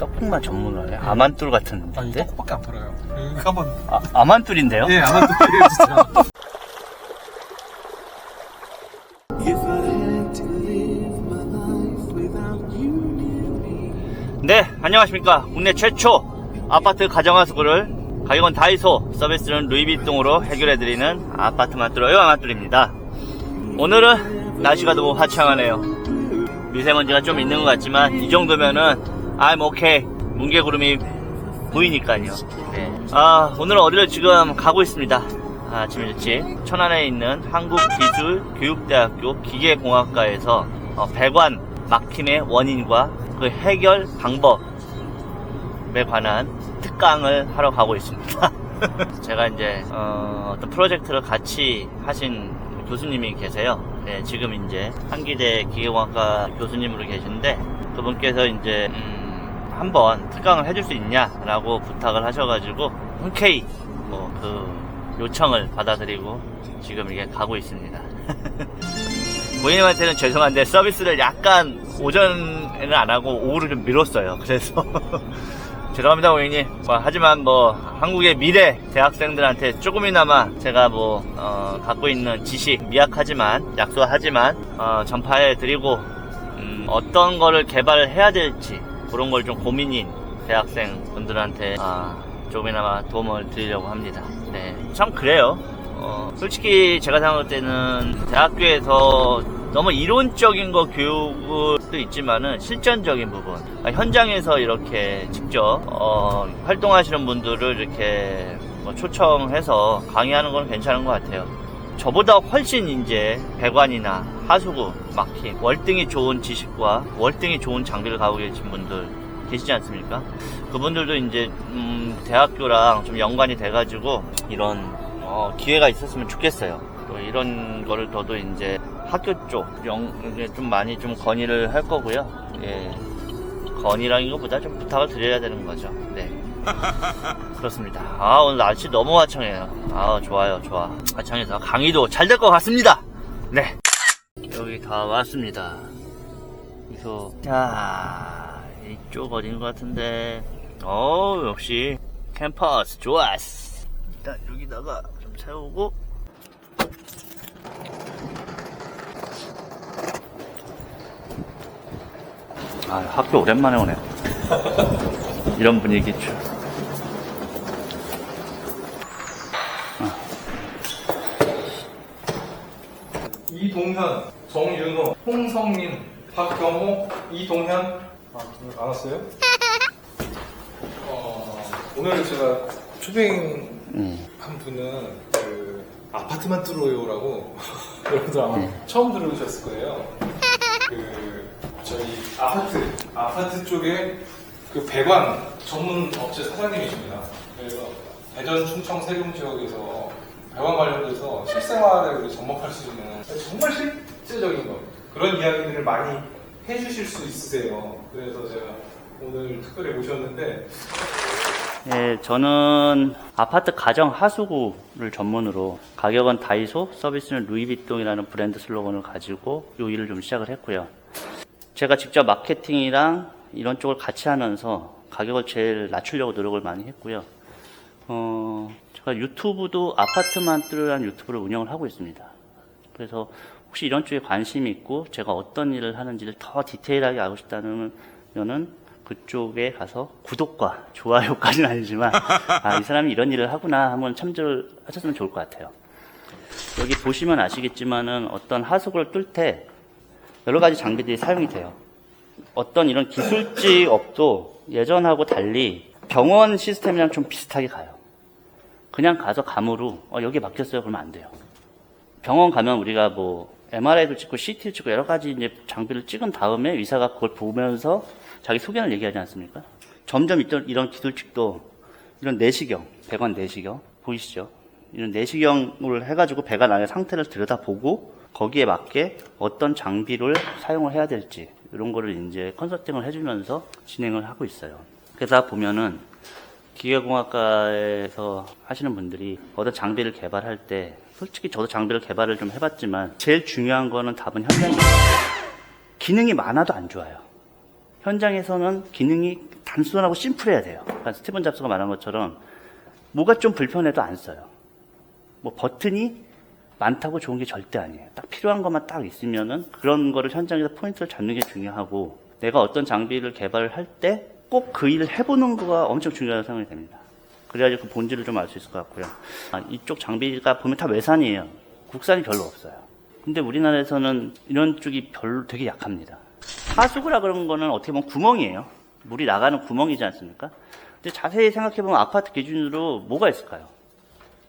떡국만 전문으로 해요? 아만뚜 같은 아니 데? 떡국밖에 안 팔아요. 이거 한번. 아만뚜인데요? 예, 아만뚜예요 진짜. 네, 안녕하십니까. 국내 최초 아파트 가정하수구를 가격은 다이소, 서비스는 루이비통으로 해결해드리는 아파트만뚜로요 아만뚜입니다. 오늘은 날씨가 너무 화창하네요. 미세먼지가 좀 있는 것 같지만 이 정도면은 I'm okay. 뭉게구름이 보이니까요. 네. 오늘은 어디를 지금 가고 있습니다. 아침 일찍 천안에 있는 한국기술교육대학교 기계공학과에서 배관 막힘의 원인과 그 해결 방법에 관한 특강을 하러 가고 있습니다. 제가 이제 어떤 프로젝트를 같이 하신 교수님이 계세요. 네, 지금 이제 한기대 기계공학과 교수님으로 계신데 그분께서 이제 한번 특강을 해줄 수 있냐라고 부탁을 하셔가지고 흔쾌히 그 요청을 받아들이고 지금 이렇게 가고 있습니다. 고객님한테는 죄송한데 서비스를 약간 오전에는 안 하고 오후를 좀 미뤘어요. 그래서 죄송합니다 고객님. 하지만 한국의 미래 대학생들한테 조금이나마 제가 갖고 있는 지식 미약하지만 약소하지만 전파해 드리고 어떤 거를 개발해야 될지 그런 걸 좀 고민인 대학생 분들한테 조금이나마 도움을 드리려고 합니다. 네, 참 그래요. 솔직히 제가 생각할 때는 대학교에서 너무 이론적인 거 교육도 있지만은 실전적인 부분, 현장에서 이렇게 직접 활동하시는 분들을 이렇게 초청해서 강의하는 건 괜찮은 것 같아요. 저보다 훨씬 이제 배관이나 하수구, 막힘, 월등히 좋은 지식과 월등히 좋은 장비를 가지고 계신 분들 계시지 않습니까? 그분들도 이제 대학교랑 좀 연관이 돼가지고 이런 기회가 있었으면 좋겠어요. 또 이런 거를 저도 이제 학교 쪽 좀 많이 좀 건의를 할 거고요. 예, 건의라는 것보다 좀 부탁을 드려야 되는 거죠. 네. 그렇습니다. 오늘 날씨 너무 화창해요. 좋아요, 좋아. 화창해서 강의도 잘 될 것 같습니다. 네. 여기 다 왔습니다. 그래서, 이쪽 어딘 것 같은데, 역시, 캠퍼스, 좋았어. 일단 여기다가 좀 세우고, 학교 오랜만에 오네. 이런 분위기죠. 이동현, 정윤호, 홍성민, 박경호, 이동현. 오늘 안 왔어요? 오늘 제가 초빙 한 분은 그 아파트만뚜로요라고 여러분들 아마 처음 들으셨을 거예요. 저희 아파트 쪽에 그 배관 전문 업체 사장님이십니다. 그래서 대전, 충청, 세종 지역에서 배관 관련돼서 실생활을 접목할 수 있는 정말 실제적인 거 그런 이야기들을 많이 해주실 수 있으세요. 그래서 제가 오늘 특별히 모셨는데 네, 저는 아파트 가정 하수구를 전문으로 가격은 다이소, 서비스는 루이비통이라는 브랜드 슬로건을 가지고 이 일을 좀 시작을 했고요. 제가 직접 마케팅이랑 이런 쪽을 같이 하면서 가격을 제일 낮추려고 노력을 많이 했고요. 제가 유튜브도 아파트만뚜라는 유튜브를 운영을 하고 있습니다. 그래서 혹시 이런 쪽에 관심이 있고 제가 어떤 일을 하는지를 더 디테일하게 알고 싶다면은 그쪽에 가서 구독과 좋아요까지는 아니지만 이 사람이 이런 일을 하구나 한번 참조를 하셨으면 좋을 것 같아요. 여기 보시면 아시겠지만은 어떤 하수구를 뚫을 때 여러 가지 장비들이 사용이 돼요. 어떤 이런 기술직 업도 예전하고 달리 병원 시스템이랑 좀 비슷하게 가요. 그냥 가서 감으로 여기 막혔어요 그러면 안 돼요. 병원 가면 우리가 MRI도 찍고 CT도 찍고 여러 가지 이제 장비를 찍은 다음에 의사가 그걸 보면서 자기 소견을 얘기하지 않습니까? 점점 이런 기술직도 이런 내시경, 배관 내시경 보이시죠? 이런 내시경을 해가지고 배관 안의 상태를 들여다보고 거기에 맞게 어떤 장비를 사용을 해야 될지 이런 거를 이제 컨설팅을 해주면서 진행을 하고 있어요. 그래서 보면은 기계공학과에서 하시는 분들이 어떤 장비를 개발할 때 솔직히 저도 장비를 개발을 좀 해봤지만 제일 중요한 거는 답은 현장이에요. 기능이 많아도 안 좋아요. 현장에서는 기능이 단순하고 심플해야 돼요. 그러니까 스티븐 잡스가 말한 것처럼 뭐가 좀 불편해도 안 써요. 뭐 버튼이 많다고 좋은 게 절대 아니에요. 딱 필요한 것만 딱 있으면은 그런 거를 현장에서 포인트를 잡는 게 중요하고, 내가 어떤 장비를 개발을 할 때 꼭 그 일을 해보는 거가 엄청 중요하다고 생각이 됩니다. 그래야지 그 본질을 좀 알 수 있을 것 같고요. 이쪽 장비가 보면 다 외산이에요. 국산이 별로 없어요. 근데 우리나라에서는 이런 쪽이 별로 되게 약합니다. 하수구라 그런 거는 어떻게 보면 구멍이에요. 물이 나가는 구멍이지 않습니까? 근데 자세히 생각해보면 아파트 기준으로 뭐가 있을까요?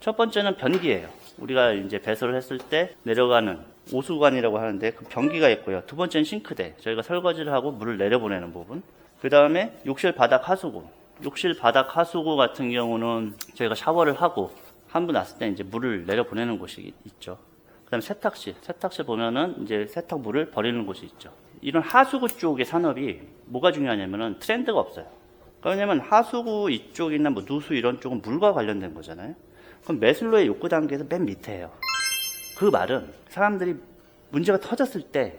첫 번째는 변기예요. 우리가 이제 배설을 했을 때 내려가는 오수관이라고 하는데 그 변기가 있고요. 두 번째는 싱크대. 저희가 설거지를 하고 물을 내려보내는 부분. 그 다음에 욕실 바닥 하수구. 욕실 바닥 하수구 같은 경우는 저희가 샤워를 하고 한 분 왔을 때 이제 물을 내려보내는 곳이 있죠. 그 다음에 세탁실. 세탁실 보면은 이제 세탁물을 버리는 곳이 있죠. 이런 하수구 쪽의 산업이 뭐가 중요하냐면은 트렌드가 없어요. 왜냐면 하수구 이쪽이나 뭐 누수 이런 쪽은 물과 관련된 거잖아요. 그럼 매슬로의 욕구 단계에서 맨 밑에예요. 그 말은 사람들이 문제가 터졌을 때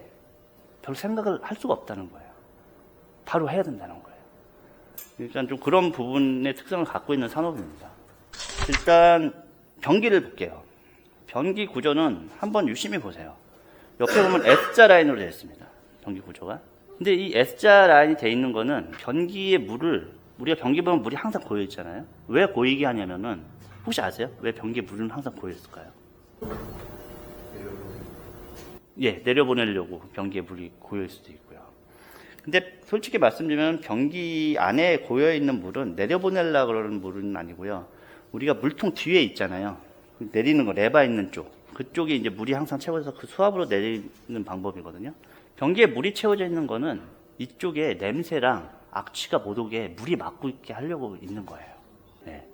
별 생각을 할 수가 없다는 거예요. 바로 해야 된다는 거예요. 일단 좀 그런 부분의 특성을 갖고 있는 산업입니다. 일단 변기를 볼게요. 변기 구조는 한번 유심히 보세요. 옆에 보면 S자 라인으로 되어 있습니다. 변기 구조가. 근데 이 S자 라인이 되어 있는 거는 변기의 물을, 우리가 변기 보면 물이 항상 고여 있잖아요. 왜 고이게 하냐면은 혹시 아세요? 왜 변기에 물은 항상 고여 있을까요? 예, 내려보내려고 변기에 물이 고여 있을 수도 있고요. 근데 솔직히 말씀드리면 변기 안에 고여 있는 물은 내려보내려고 그러는 물은 아니고요. 우리가 물통 뒤에 있잖아요. 내리는 거, 레바 있는 쪽. 그쪽에 이제 물이 항상 채워져서 그 수압으로 내리는 방법이거든요. 변기에 물이 채워져 있는 거는 이쪽에 냄새랑 악취가 못 오게 물이 막고 있게 하려고 있는 거예요. 네.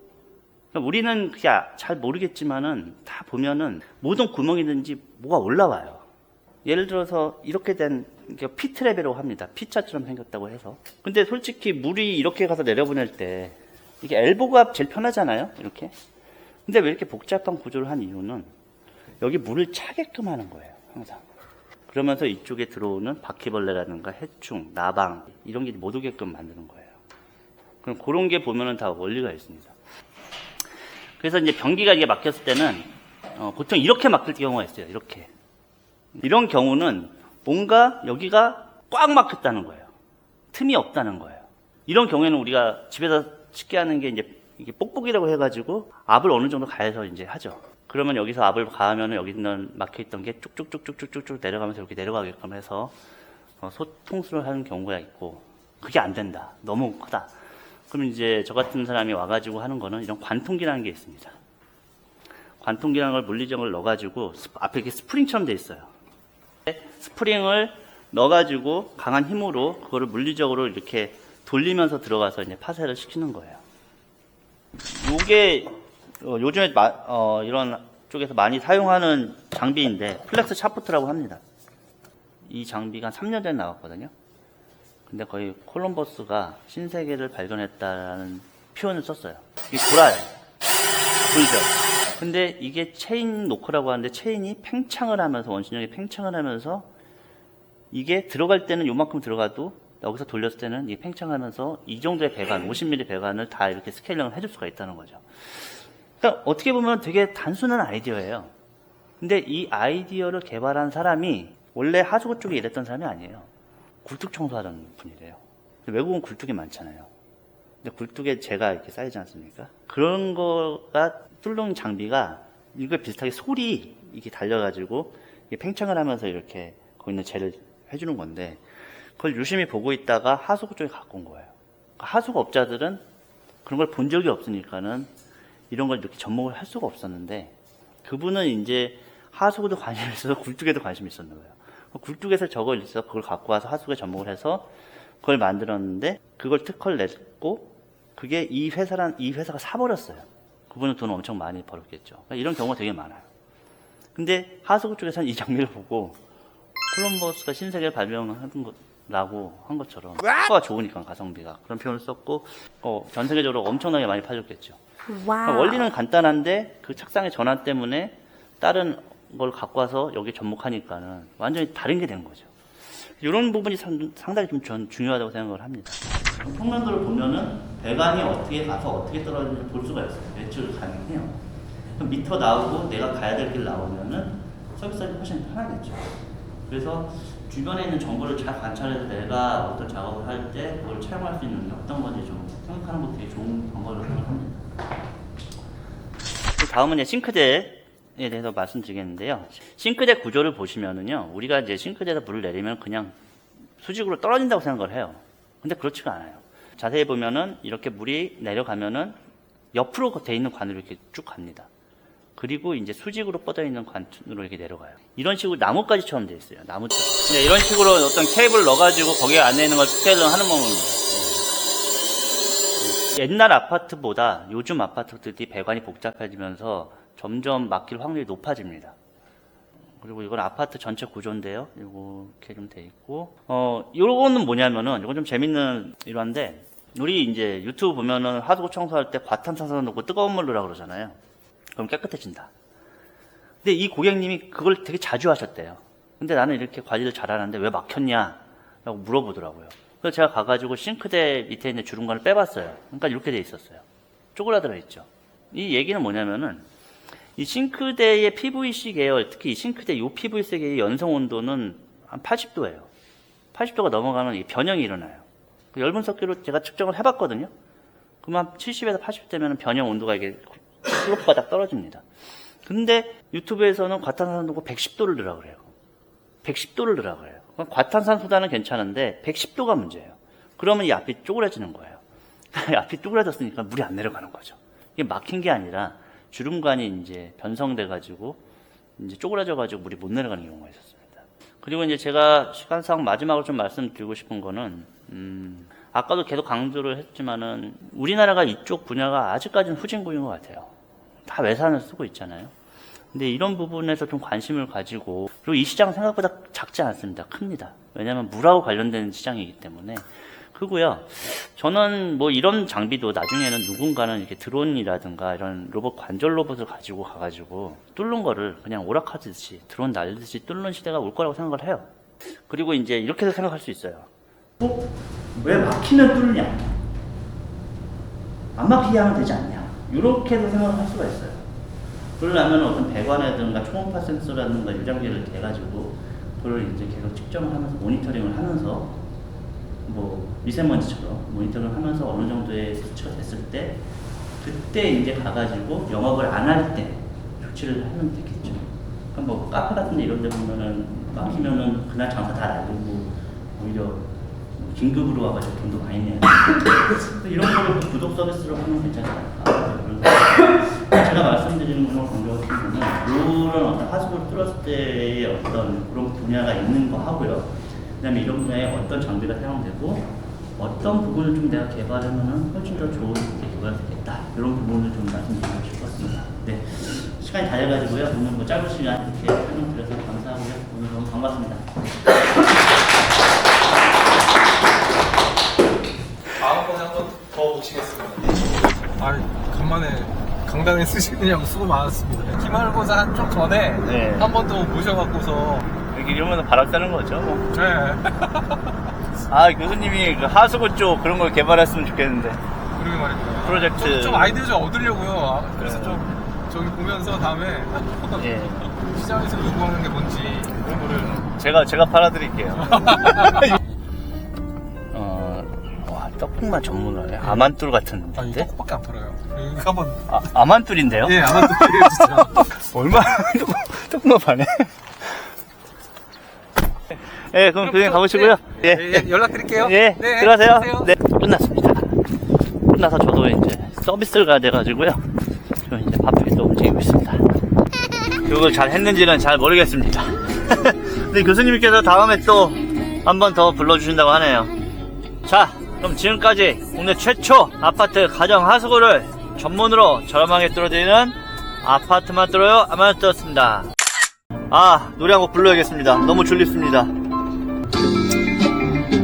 그러니까 우리는 그냥 잘 모르겠지만은 다 보면은 모든 구멍이든지 뭐가 올라와요. 예를 들어서 이렇게 된 피트랩이라고 합니다. 피자처럼 생겼다고 해서. 근데 솔직히 물이 이렇게 가서 내려보낼 때 이게 엘보가 제일 편하잖아요. 이렇게. 근데 왜 이렇게 복잡한 구조를 한 이유는 여기 물을 차게끔 하는 거예요. 항상. 그러면서 이쪽에 들어오는 바퀴벌레라든가 해충, 나방 이런 게 못 오게끔 만드는 거예요. 그럼 그런 게 보면은 다 원리가 있습니다. 그래서 이제 변기가 이게 막혔을 때는 보통 이렇게 막힐 경우가 있어요. 이렇게. 이런 경우는 뭔가 여기가 꽉 막혔다는 거예요. 틈이 없다는 거예요. 이런 경우에는 우리가 집에서 쉽게 하는 게 이제 이게 뽁뽁이라고 해가지고 압을 어느 정도 가해서 이제 하죠. 그러면 여기서 압을 가하면은 여기 있는 막혀있던 게 쭉쭉쭉쭉쭉쭉 내려가면서 이렇게 내려가게끔 해서 소통수를 하는 경우가 있고, 그게 안 된다. 너무 크다. 그럼 이제 저 같은 사람이 와가지고 하는 거는 이런 관통기라는 게 있습니다. 관통기라는 걸 물리적으로 넣어가지고 앞에 이렇게 스프링처럼 돼 있어요. 스프링을 넣어가지고 강한 힘으로 그거를 물리적으로 이렇게 돌리면서 들어가서 이제 파쇄를 시키는 거예요. 이게 요즘에 이런 쪽에서 많이 사용하는 장비인데 플렉스 샤프트라고 합니다. 이 장비가 3년 전에 나왔거든요. 근데 거의 콜럼버스가 신세계를 발견했다라는 표현을 썼어요. 이게 돌아요. 보이죠? 근데 이게 체인 노크라고 하는데 체인이 팽창을 하면서, 원심력이 팽창을 하면서 이게 들어갈 때는 요만큼 들어가도 여기서 돌렸을 때는 이 팽창하면서 이 정도의 배관, 50mm 배관을 다 이렇게 스케일링을 해줄 수가 있다는 거죠. 그러니까 어떻게 보면 되게 단순한 아이디어예요. 근데 이 아이디어를 개발한 사람이 원래 하수구 쪽에 일했던 사람이 아니에요. 굴뚝 청소하던 분이래요. 외국은 굴뚝이 많잖아요. 근데 굴뚝에 재가 이렇게 쌓이지 않습니까? 그런 거가 뚫는 장비가 이거 비슷하게 솔이 이렇게 달려가지고 이게 팽창을 하면서 이렇게 거기 있는 재를 해주는 건데, 그걸 유심히 보고 있다가 하수구 쪽에 갖고 온 거예요. 하수구 업자들은 그런 걸 본 적이 없으니까는 이런 걸 이렇게 접목을 할 수가 없었는데, 그분은 이제 하수구도 관심이 있어서 굴뚝에도 관심이 있었나 봐요. 굴뚝에서 저걸 있어서 그걸 갖고 와서 하수구에 접목을 해서 그걸 만들었는데, 그걸 특허를 냈고 그게 이 회사가 사버렸어요. 그분은 돈을 엄청 많이 벌었겠죠. 그러니까 이런 경우가 되게 많아요. 근데 하수구 쪽에서는 이 장비를 보고 콜럼버스가 신세계를 발명한 거라고 한 것처럼 효과가 좋으니까 가성비가 그런 표현을 썼고, 전 세계적으로 엄청나게 많이 팔렸겠죠. 그러니까 원리는 간단한데 그 착상의 전환 때문에 다른 걸 갖고 와서 여기 접목하니까는 완전히 다른 게 된 거죠. 이런 부분이 상당히 좀 전 중요하다고 생각을 합니다. 평면도를 보면은 배관이 어떻게 가서 어떻게 떨어지는지 볼 수가 있어요. 매출 가능해요. 그럼 미터 나오고 내가 가야 될 길 나오면은 서비스가 훨씬 편하겠죠. 그래서 주변에 있는 정보를 잘 관찰해서 내가 어떤 작업을 할 때 그걸 차용할 수 있는 게 어떤 건지 좀 생각하는 것도 되게 좋은 방법이라고 생각합니다. 다음은 이제 싱크대에 대해서 말씀드리겠는데요. 싱크대 구조를 보시면은요, 우리가 이제 싱크대에서 물을 내리면 그냥 수직으로 떨어진다고 생각을 해요. 근데 그렇지가 않아요. 자세히 보면은 이렇게 물이 내려가면은 옆으로 돼 있는 관으로 이렇게 쭉 갑니다. 그리고 이제 수직으로 뻗어 있는 관으로 이렇게 내려가요. 이런 식으로 나뭇가지처럼 돼 있어요. 나무처럼. 네, 이런 식으로 어떤 케이블을 넣어가지고 거기에 안에 있는 걸 스케일을 하는 방법입니다. 옛날 아파트보다 요즘 아파트들이 배관이 복잡해지면서 점점 막힐 확률이 높아집니다. 그리고 이건 아파트 전체 구조인데요. 이렇게 좀 돼 있고, 요거는 뭐냐면은, 이건 좀 재밌는 일화인데, 우리 이제 유튜브 보면은 하수구 청소할 때 과탄산소 넣고 뜨거운 물 넣으라고 그러잖아요. 그럼 깨끗해진다. 근데 이 고객님이 그걸 되게 자주 하셨대요. 근데 나는 이렇게 관리를 잘하는데 왜 막혔냐? 라고 물어보더라고요. 그래서 제가 가가지고 싱크대 밑에 있는 주름관을 빼봤어요. 그러니까 이렇게 돼 있었어요. 쪼그라들어 있죠. 이 얘기는 뭐냐면은, 이 싱크대의 PVC 계열, 특히 이 싱크대 요 PVC 계열의 연성 온도는 한 80도예요. 80도가 넘어가면 변형이 일어나요. 그 열 분석기로 제가 측정을 해봤거든요. 그러면 70에서 80대면 변형 온도가 이게 슬롭바닥 떨어집니다. 근데 유튜브에서는 과탄산소고 110도를 넣으라고 그래요. 110도를 넣으라고 그래요. 과탄산소다는 괜찮은데 110도가 문제예요. 그러면 이 앞이 쪼그라지는 거예요. 앞이 쪼그라졌으니까 물이 안 내려가는 거죠. 이게 막힌 게 아니라 주름관이 이제 변성돼가지고 이제 쪼그라져가지고 물이 못 내려가는 경우가 있었습니다. 그리고 이제 제가 시간상 마지막으로 좀 말씀드리고 싶은 거는, 아까도 계속 강조를 했지만은 우리나라가 이쪽 분야가 아직까지는 후진국인 것 같아요. 다 외산을 쓰고 있잖아요. 근데 이런 부분에서 좀 관심을 가지고, 그리고 이 시장은 생각보다 작지 않습니다. 큽니다. 왜냐하면 물하고 관련된 시장이기 때문에. 크고요. 저는 뭐 이런 장비도 나중에는 누군가는 이렇게 드론이라든가 이런 로봇, 관절 로봇을 가지고 가가지고 뚫는 거를 그냥 오락하듯이 드론 날리듯이 뚫는 시대가 올 거라고 생각을 해요. 그리고 이제 이렇게도 생각할 수 있어요. 왜 막히면 뚫냐? 안 막히게 하면 되지 않냐? 이렇게도 생각을 할 수가 있어요. 그러려면 어떤 배관이라든가 초음파 센서라든가 유장기를 대가지고 그걸 이제 계속 측정을 하면서 모니터링을 하면서 뭐 미세먼지처럼 모니터링을 하면서 어느 정도의 수치가 됐을 때 그때 이제 가가지고 영업을 안 할 때 조치를 하면 되겠죠. 그러니까 뭐 카페 같은 데 이런 데 보면은 막히면은 그날 장사 다 날리고 오히려 긴급으로 와가지고 돈도 많이 내야 돼. 이런 거를 구독 서비스로 하면 괜찮지 않을까. 그래서 제가 말씀드리는 걸 강조하시는 거는 이런 어떤 하수구를 뚫었을 때의 어떤 그런 분야가 있는 거 하고요. 그 다음에 이런 분야에 어떤 장비가 사용되고 어떤 부분을 좀 내가 개발하면 훨씬 더 좋은 게 개발되겠다. 이런 부분을 좀 말씀드리고 싶었습니다. 네, 시간이 다 돼가지고요. 오늘 뭐 짧은 시간 이렇게 설명드려서 감사하고요. 오늘 너무 반갑습니다. 다음번에 한 번 더 모시겠습니다. 간만에 강당에 쓰시느냐고 수고 많았습니다. 기말고사 한좀 전에 네. 한 번 더 모셔갖고서 이러면 바람 쐬는 거죠. 뭐. 네. 아, 교수님이 그 하수구 쪽 그런 걸 개발했으면 좋겠는데. 그러게 말입니다. 프로젝트. 좀 아이디어 좀 얻으려고요. 그래서 좀 저기 보면서 다음에 예. 시장에서 요구하는 게 뭔지 그런 거를 제가 팔아드릴게요. 와, 떡국만 전문으로 해. 아만뚜 같은데. 아니 떡밖에 안 팔아요. 이거 한번 아만뚜인데요? 예, 아만뚜예요 진짜. 얼마나 떡국만 파네. 예, 그럼 교수님 가보시고요. 예, 연락드릴게요. 예, 네, 들어가세요. 들어가세요. 네, 끝났습니다. 끝나서 저도 이제 서비스를 가야 돼가지고요. 저 이제 바쁘게 또 움직이고 있습니다. 이걸 잘 했는지는 잘 모르겠습니다. 근데 교수님께서 다음에 또 한 번 더 불러주신다고 하네요. 자, 그럼 지금까지 국내 최초 아파트 가정 하수구를 전문으로 저렴하게 뚫어드리는 아파트만 뚫어요 아마추어였습니다. 노래 한 곡 불러야겠습니다. 너무 졸립습니다.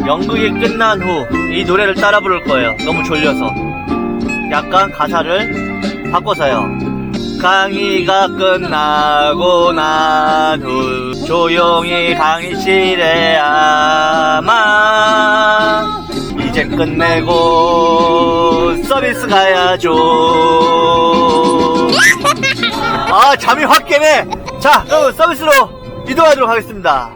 연극이 끝난 후 이 노래를 따라 부를 거예요. 너무 졸려서. 약간 가사를 바꿔서요. 강의가 끝나고 난 후 조용히 강의실에 아마 이제 끝내고 서비스 가야죠. 아, 잠이 확 깨네. 자, 그럼 서비스로 이동하도록 하겠습니다.